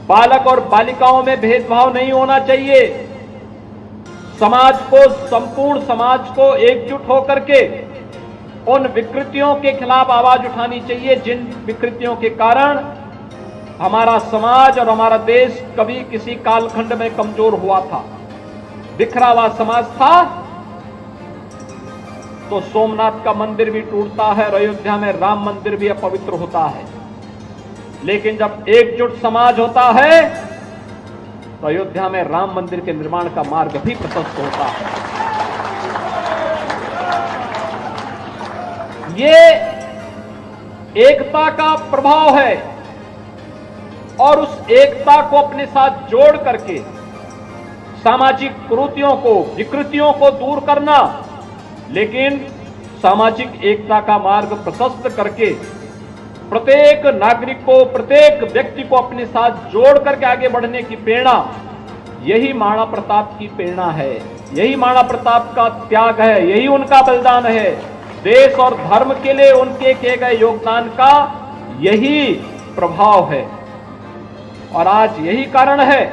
बालक और बालिकाओं में भेदभाव नहीं होना चाहिए। समाज को, संपूर्ण समाज को एकजुट होकर के उन विकृतियों के खिलाफ आवाज उठानी चाहिए जिन विकृतियों के कारण हमारा समाज और हमारा देश कभी किसी कालखंड में कमजोर हुआ था, बिखरा हुआ समाज था। तो सोमनाथ का मंदिर भी टूटता है और अयोध्या में राम मंदिर भी अपवित्र होता है। लेकिन जब एकजुट समाज होता है तो अयोध्या में राम मंदिर के निर्माण का मार्ग भी प्रशस्त होता है। ये एकता का प्रभाव है और उस एकता को अपने साथ जोड़ करके सामाजिक कुरीतियों को, विकृतियों को दूर करना, लेकिन सामाजिक एकता का मार्ग प्रशस्त करके प्रत्येक नागरिक को, प्रत्येक व्यक्ति को अपने साथ जोड़ करके आगे बढ़ने की प्रेरणा, यही महाराणा प्रताप की प्रेरणा है, यही महाराणा प्रताप का त्याग है, यही उनका बलिदान है। देश और धर्म के लिए उनके किए गए योगदान का यही प्रभाव है। और आज यही कारण है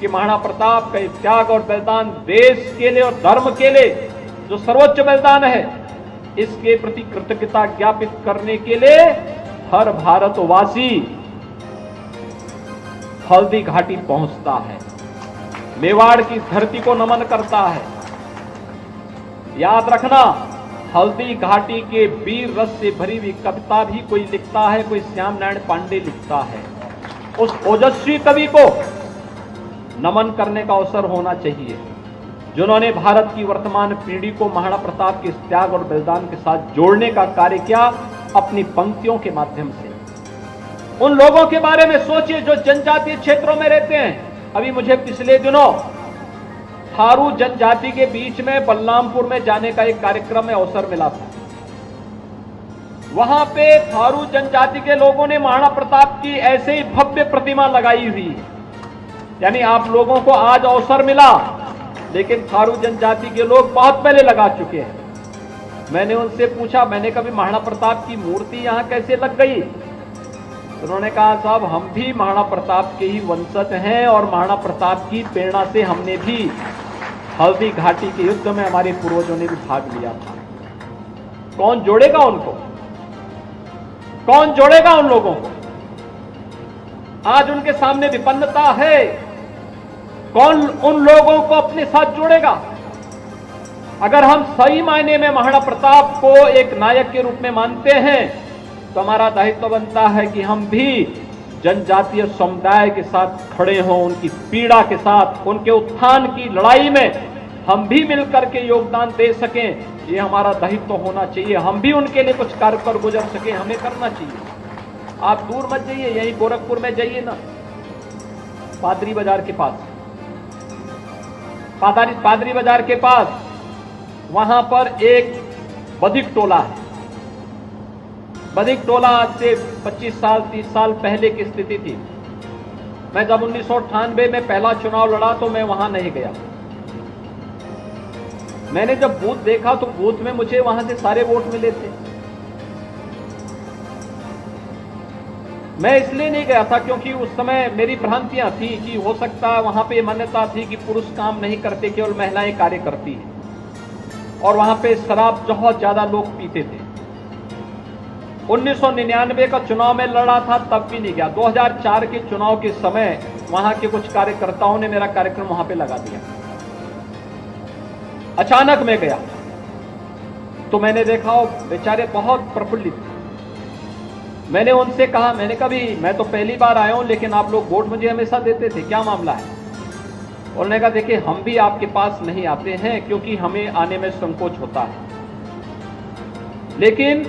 कि महाराणा प्रताप का त्याग और बलिदान देश के लिए और धर्म के लिए जो सर्वोच्च बलिदान है, इसके प्रति कृतज्ञता ज्ञापित करने के लिए हर भारतवासी हल्दी घाटी पहुंचता है, मेवाड़ की धरती को नमन करता है। याद रखना, हल्दी घाटी के वीर रस से भरी हुई कविता भी कोई लिखता है, कोई श्याम नारायण पांडे लिखता है। उस ओजस्वी कवि को नमन करने का अवसर होना चाहिए जिन्होंने भारत की वर्तमान पीढ़ी को महाराणा प्रताप के त्याग और बलिदान के साथ जोड़ने का कार्य किया अपनी पंक्तियों के माध्यम से। उन लोगों के बारे में सोचिए जो जनजातीय क्षेत्रों में रहते हैं। अभी मुझे पिछले दिनों थारू जनजाति के बीच में बलरामपुर में जाने का एक कार्यक्रम में अवसर मिला था। वहां पे थारू जनजाति के लोगों ने महाराणा प्रताप की ऐसे ही भव्य प्रतिमा लगाई हुई है। यानी आप लोगों को आज अवसर मिला, लेकिन थारू जनजाति के लोग बहुत पहले लगा चुके हैं। मैंने उनसे पूछा, मैंने कभी महाराणा प्रताप की मूर्ति यहां कैसे लग गई? उन्होंने कहा, साहब हम भी महाराणा प्रताप के ही वंशज हैं और महाराणा प्रताप की प्रेरणा से हमने भी हल्दी घाटी के युद्ध में हमारे पूर्वजों ने भी भाग लिया था। कौन जोड़ेगा उनको? कौन जोड़ेगा उन लोगों को? आज उनके सामने विपन्नता है, कौन उन लोगों को अपने साथ जोड़ेगा? अगर हम सही मायने में महाराणा प्रताप को एक नायक के रूप में मानते हैं तो हमारा दायित्व बनता है कि हम भी जनजातीय समुदाय के साथ खड़े हों, उनकी पीड़ा के साथ, उनके उत्थान की लड़ाई में हम भी मिलकर के योगदान दे सकें। ये हमारा दायित्व होना चाहिए। हम भी उनके लिए कुछ कार्य कर गुजर सकें, हमें करना चाहिए। आप दूर मत जाइए, यहीं गोरखपुर में जाइए ना, पादरी बाजार के पास, पादरी बाजार के पास वहां पर एक बधिक टोला है। बधिक टोला आज से 25 साल 30 साल पहले की स्थिति थी। मैं जब 1998 में पहला चुनाव लड़ा तो मैं वहां नहीं गया। मैंने जब बूथ देखा तो बूथ में मुझे वहां से सारे वोट मिले थे। मैं इसलिए नहीं गया था क्योंकि उस समय मेरी भ्रांतियां थी कि हो सकता है वहां पे मान्यता थी कि पुरुष काम नहीं करते, केवल महिलाएं कार्य करती हैं, और वहां पे शराब बहुत ज्यादा लोग पीते थे। 1999 का चुनाव में लड़ा था तब भी नहीं गया। 2004 के चुनाव के समय वहां के कुछ कार्यकर्ताओं ने मेरा कार्यक्रम वहां पे लगा दिया। अचानक मैं गया तो मैंने देखा वो बेचारे बहुत प्रफुल्लित थे। मैंने उनसे कहा, मैंने कभी मैं तो पहली बार आया हूं लेकिन आप लोग वोट मुझे हमेशा देते थे, क्या मामला है? उन्होंने कहा, देखिए हम भी आपके पास नहीं आते हैं क्योंकि हमें आने में संकोच होता है, लेकिन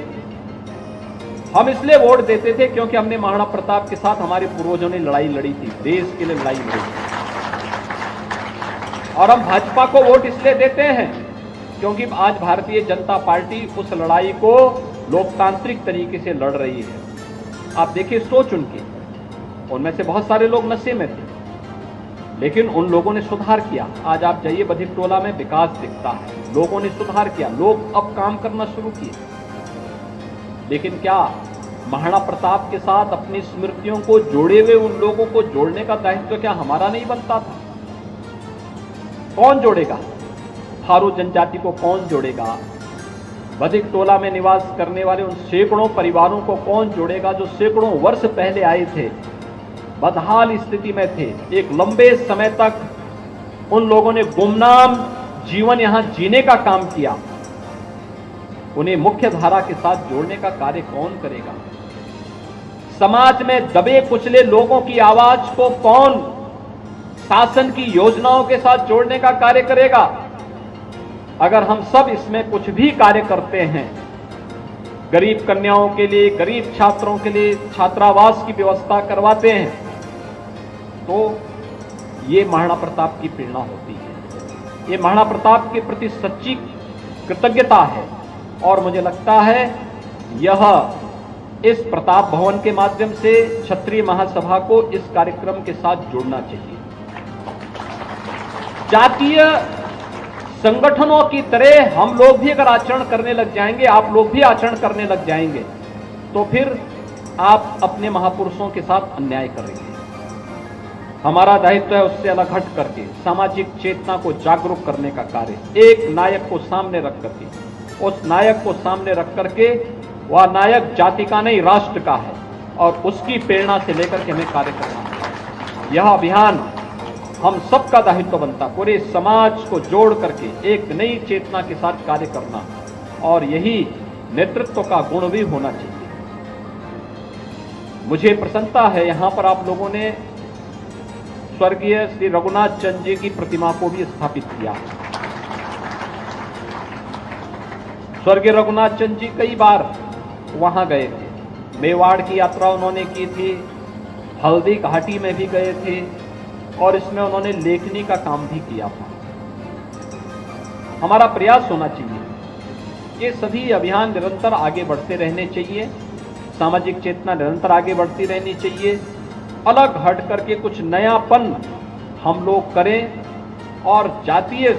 हम इसलिए वोट देते थे क्योंकि हमने महाराणा प्रताप के साथ हमारे पूर्वजों ने लड़ाई लड़ी थी, देश के लिए लड़ाई लड़ी थी। और हम भाजपा को वोट इसलिए देते हैं क्योंकि आज भारतीय जनता पार्टी उस लड़ाई को लोकतांत्रिक तरीके से लड़ रही है। आप देखिए सोच उनकी, उनमें से बहुत सारे लोग नशे में थे, लेकिन उन लोगों ने सुधार किया। आज आप जाइए बधिक टोला में विकास दिखता है, लोगों ने सुधार किया, लोग अब काम करना शुरू किए। लेकिन क्या महाराणा प्रताप के साथ अपनी स्मृतियों को जोड़े हुए उन लोगों को जोड़ने का दायित्व क्या हमारा नहीं बनता था? कौन जोड़ेगा? थारू जनजाति को कौन जोड़ेगा? बधिक टोला में निवास करने वाले उन सैकड़ों परिवारों को कौन जोड़ेगा जो सैकड़ों वर्ष पहले आए थे, बदहाल स्थिति में थे? एक लंबे समय तक उन लोगों ने गुमनाम जीवन यहां जीने का काम किया। उन्हें मुख्य धारा के साथ जोड़ने का कार्य कौन करेगा? समाज में दबे कुचले लोगों की आवाज को कौन शासन की योजनाओं के साथ जोड़ने का कार्य करेगा? अगर हम सब इसमें कुछ भी कार्य करते हैं, गरीब कन्याओं के लिए, गरीब छात्रों के लिए छात्रावास की व्यवस्था करवाते हैं, तो ये महाराणा प्रताप की प्रेरणा होती है। ये महाराणा प्रताप के प्रति सच्ची कृतज्ञता है। और मुझे लगता है यह इस प्रताप भवन के माध्यम से क्षत्रिय महासभा को इस कार्यक्रम के साथ जोड़ना चाहिए। जातीय संगठनों की तरह हम लोग भी अगर आचरण करने लग जाएंगे, आप लोग भी आचरण करने लग जाएंगे, तो फिर आप अपने महापुरुषों के साथ अन्याय करेंगे। हमारा दायित्व है उससे अलग हट करके सामाजिक चेतना को जागरूक करने का कार्य, एक नायक को सामने रख करके, उस नायक को सामने रख करके, वह नायक जाति का नहीं राष्ट्र का है, और उसकी प्रेरणा से लेकर के हमें कार्य करना है। यह अभियान हम सबका दायित्व बनता, पूरे समाज को जोड़ करके एक नई चेतना के साथ कार्य करना, और यही नेतृत्व का गुण भी होना चाहिए। मुझे प्रसन्नता है यहां पर आप लोगों ने स्वर्गीय श्री रघुनाथ चंद जी की प्रतिमा को भी स्थापित किया। स्वर्गीय रघुनाथ चंद जी कई बार वहां गए थे, मेवाड़ की यात्रा उन्होंने की थी, हल्दी घाटी में भी गए थे, और इसमें उन्होंने लेखनी का काम भी किया था। हमारा प्रयास होना चाहिए ये सभी अभियान निरंतर आगे बढ़ते रहने चाहिए, सामाजिक चेतना निरंतर आगे बढ़ती रहनी चाहिए। अलग हट करके कुछ नयापन हम लोग करें, और जातीय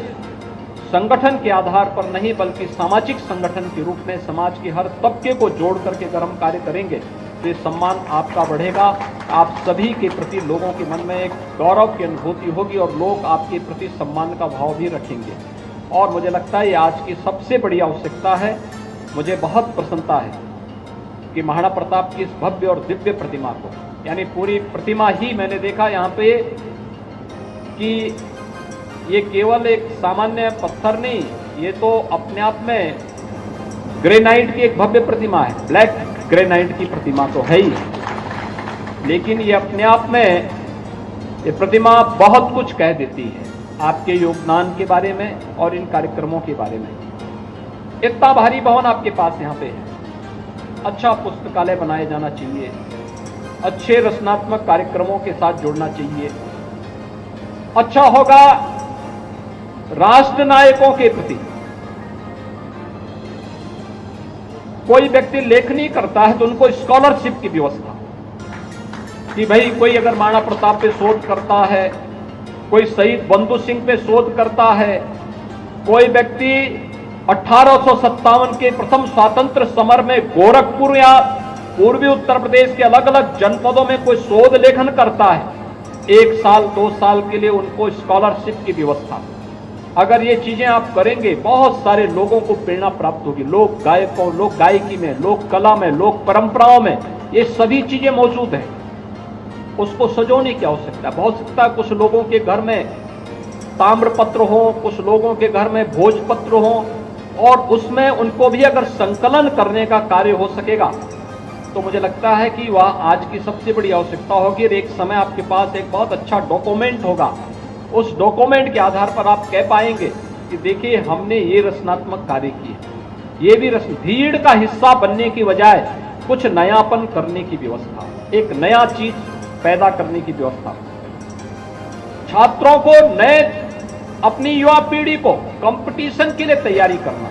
संगठन के आधार पर नहीं बल्कि सामाजिक संगठन के रूप में समाज के हर तबके को जोड़ करके अगर हम कार्य करेंगे तो ये सम्मान आपका बढ़ेगा। आप सभी के प्रति लोगों के मन में एक गौरव की अनुभूति होगी, और लोग आपके प्रति सम्मान का भाव भी रखेंगे। और मुझे लगता है ये आज की सबसे बड़ी आवश्यकता है। मुझे बहुत प्रसन्नता है कि महाराणा प्रताप की इस भव्य और दिव्य प्रतिमा को, यानी पूरी प्रतिमा ही मैंने देखा यहाँ पे कि ये केवल एक सामान्य पत्थर नहीं, ये तो अपने आप में ग्रेनाइट की एक भव्य प्रतिमा है। ब्लैक ग्रेनाइट की प्रतिमा तो है ही, लेकिन ये अपने आप में ये प्रतिमा बहुत कुछ कह देती है आपके योगदान के बारे में और इन कार्यक्रमों के बारे में। इतना भारी भवन आपके पास यहाँ पे है, अच्छा पुस्तकालय बनाया जाना चाहिए, अच्छे रचनात्मक कार्यक्रमों के साथ जोड़ना चाहिए। अच्छा होगा राष्ट्र नायकों के प्रति, कोई व्यक्ति लेखनी करता है तो उनको स्कॉलरशिप की व्यवस्था, कि भाई कोई अगर महाराणा प्रताप पे शोध करता है, कोई शहीद बंधु सिंह पे शोध करता है, कोई व्यक्ति 1857 के प्रथम स्वातंत्र समर में गोरखपुर या पूर्वी उत्तर प्रदेश के अलग अलग जनपदों में कोई शोध लेखन करता है, 1 साल 2 साल के लिए उनको स्कॉलरशिप की व्यवस्था। अगर ये चीजें आप करेंगे, बहुत सारे लोगों को प्रेरणा प्राप्त होगी। लोक गायकों, लोक गायकी में, लोक कला में, लोक परंपराओं में ये सभी चीजें मौजूद हैं। उसको सजोने की आवश्यकता है। बहुत सकता है कुछ लोगों के घर में ताम्रपत्र हो, कुछ लोगों के घर में भोजपत्र हो, और उसमें उनको भी अगर संकलन करने का कार्य हो सकेगा तो मुझे लगता है कि वह आज की सबसे बड़ी आवश्यकता होगी। और एक समय आपके पास एक बहुत अच्छा डॉक्यूमेंट होगा, उस डॉक्यूमेंट के आधार पर आप कह पाएंगे कि देखिए हमने ये रचनात्मक कार्य किए। ये भी भीड़ का हिस्सा बनने की बजाय कुछ नयापन करने की व्यवस्था, एक नया चीज पैदा करने की व्यवस्था, छात्रों को नए, अपनी युवा पीढ़ी को कंपटीशन के लिए तैयारी करना।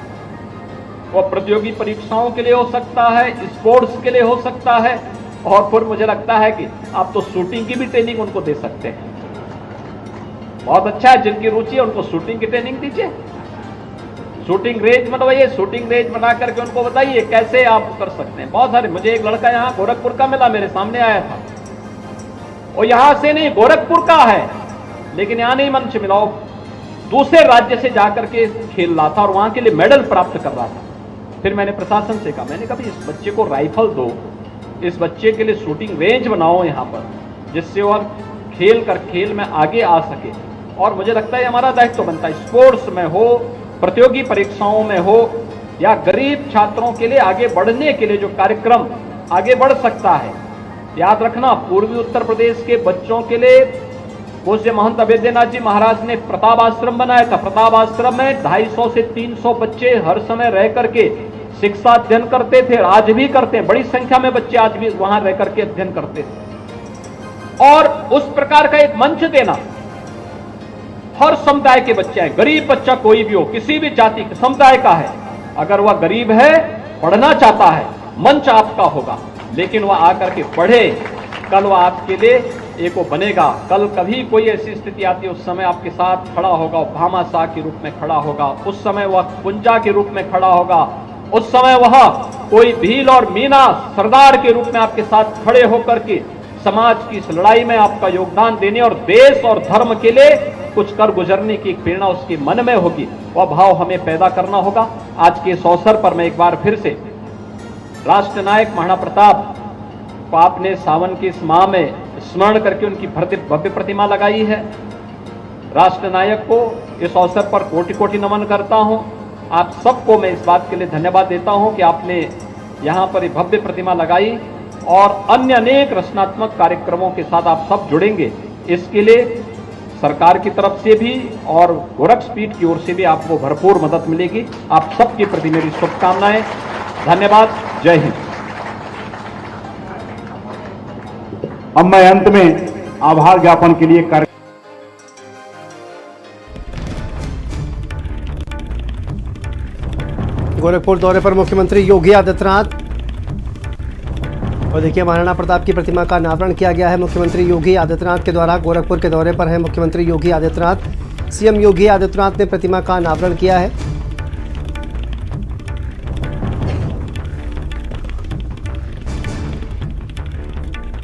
वो प्रतियोगी परीक्षाओं के लिए हो सकता है, स्पोर्ट्स के लिए हो सकता है, और फिर मुझे लगता है कि आप तो शूटिंग की भी ट्रेनिंग उनको दे सकते हैं। बहुत अच्छा है, जिनकी रुचि है उनको शूटिंग की ट्रेनिंग दीजिए। शूटिंग रेंज बनवाइए, शूटिंग रेंज बना करके उनको बताइए कैसे आप कर सकते हैं। बहुत सारे, मुझे एक लड़का यहाँ गोरखपुर का मिला, मेरे सामने आया था, और यहां से नहीं, गोरखपुर का है, लेकिन यहां नहीं मंच मिला, दूसरे राज्य से जाकर के खेल रहा था और वहां के लिए मेडल प्राप्त कर रहा था। फिर मैंने प्रशासन से कहा, मैंने कहा इस बच्चे को राइफल दो, इस बच्चे के लिए शूटिंग रेंज बनाओ यहां पर, जिससे वह खेल में आगे आ सके। और मुझे लगता है हमारा दायित्व बनता है, स्पोर्ट्स में हो, प्रतियोगी परीक्षाओं में हो, या गरीब छात्रों के लिए आगे बढ़ने के लिए जो कार्यक्रम आगे बढ़ सकता है। याद रखना, पूर्वी उत्तर प्रदेश के बच्चों के लिए पूज्य महंत अवेद्यनाथ जी महाराज ने प्रताप आश्रम बनाया था। प्रताप आश्रम में 250 से 300 बच्चे हर समय रह करके शिक्षा अध्ययन करते थे, आज भी करते हैं, बड़ी संख्या में बच्चे आज भी वहां रह करके अध्ययन करते थे। और उस प्रकार का एक मंच देना, हर समुदाय के बच्चे हैं, गरीब बच्चा कोई भी हो, किसी भी जाति समुदाय का है, अगर वह गरीब है, पढ़ना चाहता है, मंच आपका होगा, लेकिन वह आकर के पढ़े, कल वह आपके लिए एक वो बनेगा। कल कभी कोई ऐसी स्थिति आती है, उस समय आपके साथ खड़ा होगा, भामाशाह के रूप में खड़ा होगा, उस समय वह कुंजा के रूप में खड़ा होगा, उस समय वह कोई भील और मीना सरदार के रूप में आपके साथ खड़े होकर के समाज की इस लड़ाई में आपका योगदान देने और देश और धर्म के लिए कुछ कर गुजरने की एक प्रेरणा उसके मन में होगी। वह भाव हमें पैदा करना होगा। आज के इस अवसर पर मैं एक बार फिर से राष्ट्र नायक महाराणा प्रताप को आपने सावन की इस माह में स्मरण करके उनकी भव्य प्रतिमा लगाई है। राष्ट्र नायक को इस अवसर पर कोटि कोटि नमन करता हूं। आप सबको मैं इस बात के लिए धन्यवाद देता हूं कि आपने यहां पर एक भव्य प्रतिमा लगाई और अन्य अनेक रचनात्मक कार्यक्रमों के साथ आप सब जुड़ेंगे। इसके लिए सरकार की तरफ से भी और गोरक्षपीठ की ओर से भी आपको भरपूर मदद मिलेगी। आप सबके प्रति मेरी शुभकामनाएं। धन्यवाद। जय हिंद। अब मैं अंत में आभार ज्ञापन के लिए कार्य गोरखपुर दौरे पर मुख्यमंत्री योगी आदित्यनाथ। और देखिए, महाराणा प्रताप की प्रतिमा का अनावरण किया गया है मुख्यमंत्री योगी आदित्यनाथ के द्वारा। गोरखपुर के दौरे पर है मुख्यमंत्री योगी आदित्यनाथ। सीएम योगी आदित्यनाथ ने प्रतिमा का अनावरण किया है।